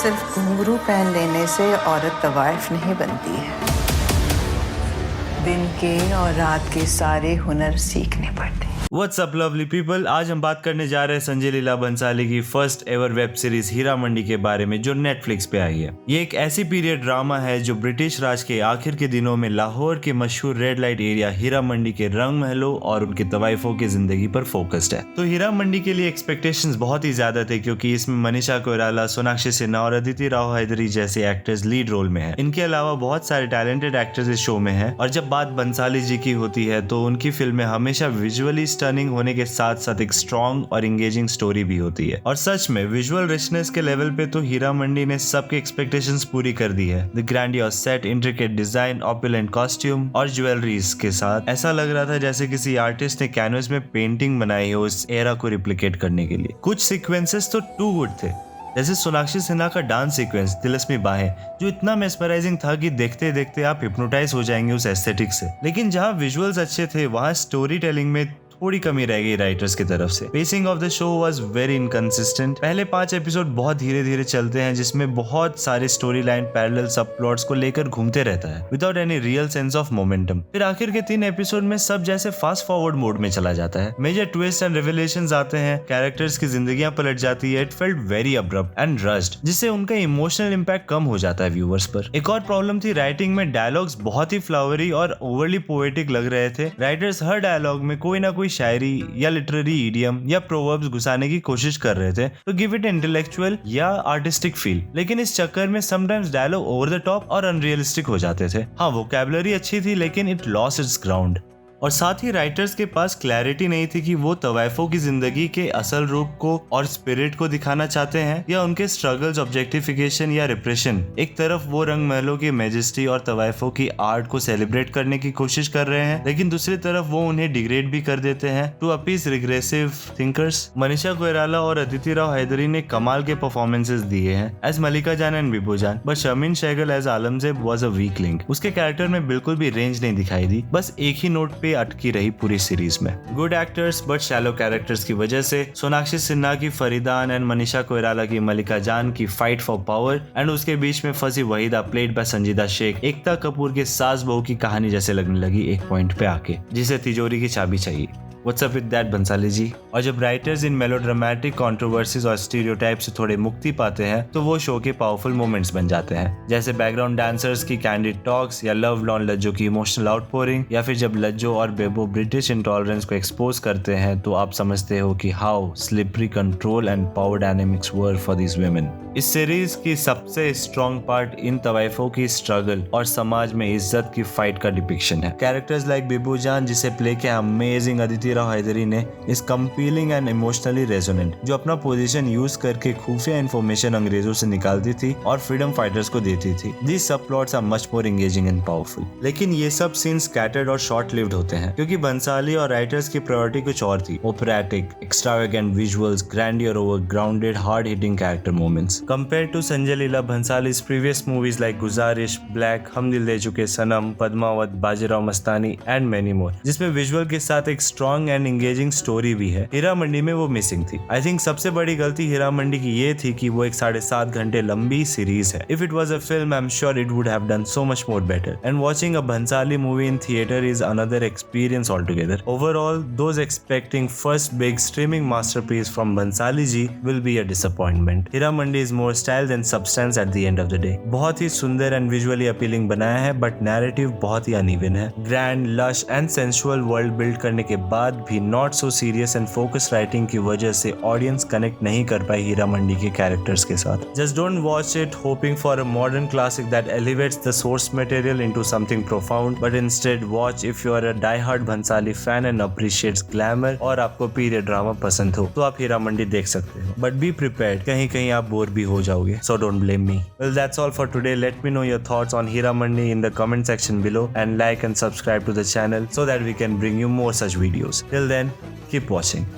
सिर्फ घुंघरू पहन लेने से औरत तवाइफ नहीं बनती है। दिन के और रात के सारे हुनर सीखने पड़ते हैं। What's up lovely people? आज हम बात करने जा रहे हैं संजय लीला भंसाली की first ever web series Heera Mandi के बारे में जो नेटफ्लिक्स पे आई है। ये एक ऐसी पीरियड ड्रामा है जो ब्रिटिश राज के आखिर के दिनों में लाहौर के मशहूर red light area Heera Mandi के रंग महलों और उनके तवाइफों की जिंदगी पर फोकस्ड है। तो हीरा मंडी के लिए एक्सपेक्टेशंस बहुत ही ज्यादा थे क्योंकि इसमें मनीषा कोइराला, सोनाक्षी सिन्हा और अदिति राव हैदरी जैसे एक्टर्स लीड रोल में हैं। इनके अलावा बहुत सारे टैलेंटेड एक्टर्स इस शो में हैं और जब बात भंसाली जी की होती है तो उनकी फिल्में हमेशा विजुअली स्टनिंग होने के साथ साथ एक स्ट्रॉन्ग और एंगेजिंग स्टोरी भी होती है। और सच में विजुअल रिचनेस के लेवल पे तो हीरा मंडी ने सबके एक्सपेक्टेशंस पूरी कर दी है। The grandiose set, intricate design, opulent costume और ज्वेलरीज के साथ ऐसा लग रहा था जैसे किसी आर्टिस्ट ने कैनवस में पेंटिंग बनाई हो उस एरा को रिप्लिकेट करने के लिए। कुछ सीक्वेंसेस तो टू गुड थे, जैसे सोनाक्षी सिन्हा का डांस सीक्वेंस तिलस्मी बाहें, जो इतना मेस्मराइजिंग था कि देखते देखते आप हिप्नोटाइज हो जाएंगे उस एस्थेटिक से। लेकिन जहां विजुअल्स अच्छे थे वहां स्टोरी टेलिंग में थोड़ी कमी रह गई राइटर्स की तरफ से। Pacing of the show was very inconsistent. पहले 5 एपिसोड बहुत धीरे धीरे चलते हैं जिसमें बहुत सारे स्टोरी लाइन पैरेलल सब प्लॉट्स को लेकर घूमते रहता है without any real sense of momentum. फिर आखिर के 3 एपिसोड में सब जैसे फास्ट फॉरवर्ड मोड में चला जाता है। मेजर ट्विस्ट एंड रिविलेशंस आते हैं, कैरेक्टर्स की जिंदगियां पलट जाती है। It felt very abrupt and rushed, जिससे उनका इमोशनल इम्पैक्ट कम हो जाता है व्यूअर्स पर। एक और प्रॉब्लम थी राइटिंग में। डायलॉग्स बहुत ही फ्लावरी और ओवरली पोएटिक लग रहे थे। राइटर्स हर डायलॉग में कोई ना कोई शायरी या लिटरेरी इडियम या प्रोवर्ब्स घुसाने की कोशिश कर रहे थे तो गिव इट इंटेलेक्चुअल या आर्टिस्टिक फील। लेकिन इस चक्कर में sometimes dialogue over the top और अनरियलिस्टिक हो जाते थे। हाँ, वोकैबुलरी अच्छी थी लेकिन इट लॉस्ट इट्स ग्राउंड। और साथ ही राइटर्स के पास क्लैरिटी नहीं थी कि वो तवाइफों की जिंदगी के असल रूप को और स्पिरिट को दिखाना चाहते हैं या उनके स्ट्रगल्स, ऑब्जेक्टिफिकेशन या रिप्रेशन। एक तरफ वो रंग महलों की मेजेस्टी और तवाइफों की आर्ट को सेलिब्रेट करने की कोशिश कर रहे हैं, लेकिन दूसरी तरफ वो उन्हें डिग्रेड भी कर देते हैं to appease regressive thinkers. Manisha Koirala और अदिति राव हैदरी ने कमाल के परफॉर्मेंसेस दिए हैं एज मलिका जान and Bibbo Jaan, but Sharmin Segal as Alamzeb was a weak link. उसके कैरेक्टर में बिल्कुल भी रेंज नहीं दिखाई दी, बस एक ही नोट पे अटकी रही पूरी सीरीज में। Good actors but shallow characters की वजह से सोनाक्षी सिन्हा की फरीदान एंड मनीषा कोइराला की मलिका जान की फाइट फॉर पावर एंड उसके बीच में फंसी वहीदा प्लेड बाय संजीदा शेख एकता कपूर के सास बहू की कहानी जैसे लगने लगी एक पॉइंट पे आके, जिसे तिजोरी की चाबी चाहिए। What's up with that Bhansali जी? और जब राइटर्स इन मेलोड्रामेटिक कंट्रोवर्सीज और स्टीरियोटाइप से थोड़े मुक्ति पाते हैं तो वो शो के पावरफुल मोमेंट्स बन जाते हैं, जैसे बैकग्राउंड डांसर्स की कैंडिड टॉक्स या लव लॉन लज्जो की इमोशनल आउटपोरिंग, या फिर जब लज्जो और बेबो ब्रिटिश इंटॉलरेंस को एक्सपोज करते हैं तो आप समझते हो कि how slippery control and power dynamics were for these women. इस सीरीज की सबसे स्ट्रॉन्ग पार्ट इन तवाइफों की स्ट्रगल और समाज में इज्जत की फाइट का डिपिक्शन है। कैरेक्टर्स लाइक बिबू जान, जिसे प्ले किया अमेजिंग अदिति राव हैदरी ने, इज कंपीलिंग एंड इमोशनली रेजोनेंट, जो अपना पोजीशन यूज करके खुफिया इंफॉर्मेशन अंग्रेजों से निकालती थी और फ्रीडम फाइटर्स को देती थी। These subplots are much more engaging and powerful। लेकिन ये सब सीन्स स्कैटर्ड और शॉर्ट लिव्ड होते हैं क्योंकि भंसाली और राइटर्स की प्रायोरिटी कुछ और थी। Operatic, extravagant visuals, grandeur over grounded, hard hitting character moments. Compared to Sanjay Leela Bhansali's previous movies like Guzaarish, Black, Hum Dil De Chuke Sanam, Padmaavat, Bajirao Mastani and many more, जिसमें विजुअल के साथ एक स्ट्रॉन्ग एंड एंगेजिंग स्टोरी भी है, हीरा मंडी में वो मिसिंग थी। आई थिंक सबसे बड़ी गलती हीरा मंडी की ये थी कि वो एक 7.5 घंटे लंबी सीरीज है। If it was a film, I am sure it would have done so much more better, and watching a Bhansali movie in theater is another experience altogether. Overall, those expecting first big streaming masterpiece from Bhansali ji will be a disappointment. Hira Mandi is more style than substance at the end of the day. बहुत ही सुंदर and visually appealing बनाया है, but narrative बहुत ही uneven है। Grand, lush and sensual world build करने के बाद भी not so serious and focused writing की वजह से audience connect नहीं कर पाई हीरा मंडी के characters के साथ। Just don't watch it hoping for a modern classic that elevates the source material into something profound, but instead watch if you are a die-hard Bhansali fan and appreciates glamour और आपको period drama पसंद हो तो आप हीरा मंडी देख सकते हो, but be prepared, कहीं कहीं आप बोर भी हो जाओगे, so don't blame me. Well, that's all for today. Let me know your thoughts on Hira Mandi in the comment section below and like and subscribe to the channel so that we can bring you more such videos. Till then, keep watching.